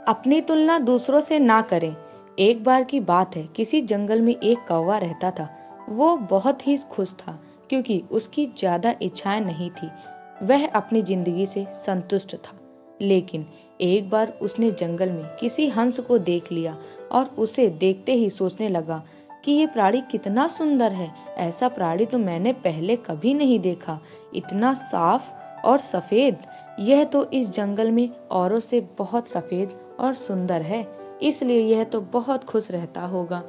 अपनी तुलना दूसरों से ना करें। एक बार की बात है, किसी जंगल में एक कौवा रहता था। वो बहुत ही खुश था क्योंकि उसकी ज्यादा इच्छाएं नहीं थी। वह अपनी जिंदगी से संतुष्ट था। लेकिन एक बार उसने जंगल में किसी हंस को देख लिया और उसे देखते ही सोचने लगा कि ये प्राणी कितना सुंदर है। ऐसा प्राणी तो मैंने पहले कभी नहीं देखा। इतना साफ और सफेद। यह तो इस जंगल में औरों से बहुत सफेद और सुंदर है, इसलिए यह तो बहुत खुश रहता होगा।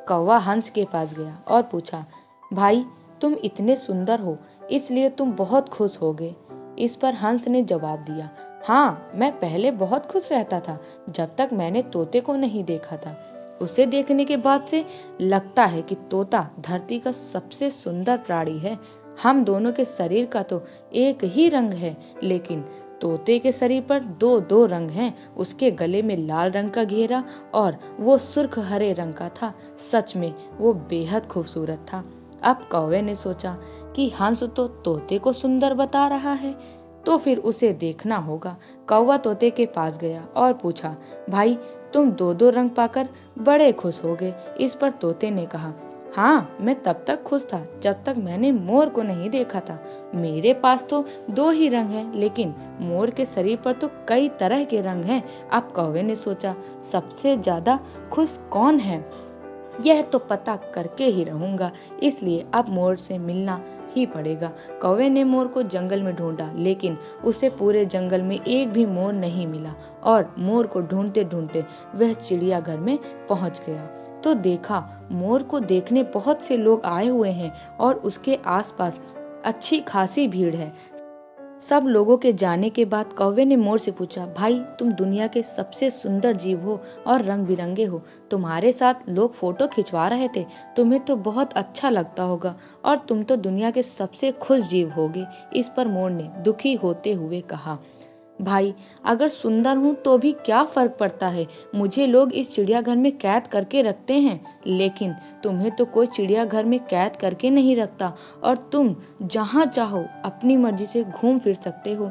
कौवा हंस के पास गया और पूछा, भाई, तुम इतने सुंदर हो, इसलिए तुम बहुत खुश होगे। इस पर हंस ने जवाब दिया, हाँ, मैं पहले बहुत खुश रहता था जब तक मैंने तोते को नहीं देखा था। उसे देखने के बाद से लगता है कि तोता धरती का सबसे सुंदर प्राणी है। हम दोनों के शरीर का तो एक ही रंग है, लेकिन तोते के शरीर पर दो दो रंग हैं। उसके गले में लाल रंग का घेरा और वो सुर्ख हरे रंग का था। सच में वो बेहद खूबसूरत था। अब कौवे ने सोचा कि हंस तो तोते को सुंदर बता रहा है, तो फिर उसे देखना होगा। कौवा तोते के पास गया और पूछा, भाई, तुम दो दो रंग पाकर बड़े खुश हो गए। इस पर तोते ने कहा, हाँ, मैं तब तक खुश था जब तक मैंने मोर को नहीं देखा था। मेरे पास तो दो ही रंग हैं, लेकिन मोर के शरीर पर तो कई तरह के रंग हैं। अब कौवे ने सोचा, सबसे ज्यादा खुश कौन है, यह तो पता करके ही रहूंगा। इसलिए अब मोर से मिलना ही पड़ेगा। कौवे ने मोर को जंगल में ढूंढा, लेकिन उसे पूरे जंगल में एक भी मोर नहीं मिला और मोर को ढूंढते ढूंढते वह चिड़ियाघर में पहुंच गया। तो देखा, मोर को देखने बहुत से लोग आए हुए हैं और उसके आसपास अच्छी खासी भीड़ है। सब लोगों के जाने के बाद कौवे ने मोर से पूछा, भाई, तुम दुनिया के सबसे सुंदर जीव हो और रंग बिरंगे हो। तुम्हारे साथ लोग फोटो खिंचवा रहे थे। तुम्हें तो बहुत अच्छा लगता होगा और तुम तो दुनिया के सबसे खुश जीव होगे। इस पर मोर ने दुखी होते हुए कहा, भाई, अगर सुंदर हूँ तो भी क्या फर्क पड़ता है। मुझे लोग इस चिड़ियाघर में कैद करके रखते हैं, लेकिन तुम्हें तो कोई चिड़ियाघर में कैद करके नहीं रखता और तुम जहाँ चाहो अपनी मर्जी से घूम फिर सकते हो।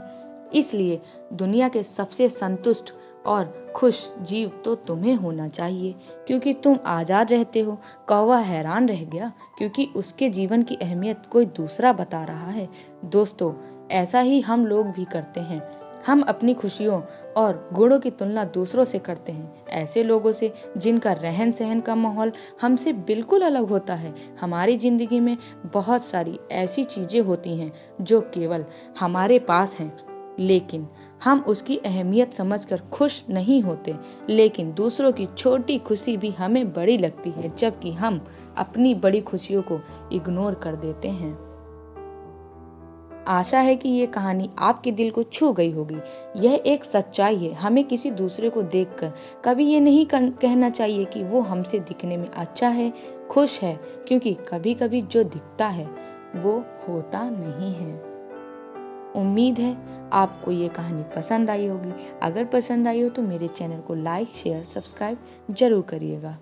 इसलिए दुनिया के सबसे संतुष्ट और खुश जीव तो तुम्हें होना चाहिए, क्योंकि तुम आजाद रहते हो। कौवा हैरान रह गया, क्योंकि उसके जीवन की अहमियत कोई दूसरा बता रहा है। दोस्तों, ऐसा ही हम लोग भी करते हैं। हम अपनी खुशियों और गुणों की तुलना दूसरों से करते हैं, ऐसे लोगों से जिनका रहन सहन का माहौल हमसे बिल्कुल अलग होता है। हमारी जिंदगी में बहुत सारी ऐसी चीजें होती हैं जो केवल हमारे पास हैं, लेकिन हम उसकी अहमियत समझकर खुश नहीं होते। लेकिन दूसरों की छोटी खुशी भी हमें बड़ी लगती है, जबकि हम अपनी बड़ी खुशियों को इग्नोर कर देते हैं। आशा है कि ये कहानी आपके दिल को छू गई होगी। यह एक सच्चाई है, हमें किसी दूसरे को देखकर कभी ये नहीं कहना चाहिए कि वो हमसे दिखने में अच्छा है, खुश है, क्योंकि कभी कभी जो दिखता है वो होता नहीं है। उम्मीद है आपको ये कहानी पसंद आई होगी। अगर पसंद आई हो तो मेरे चैनल को लाइक, शेयर, सब्सक्राइब जरूर करिएगा।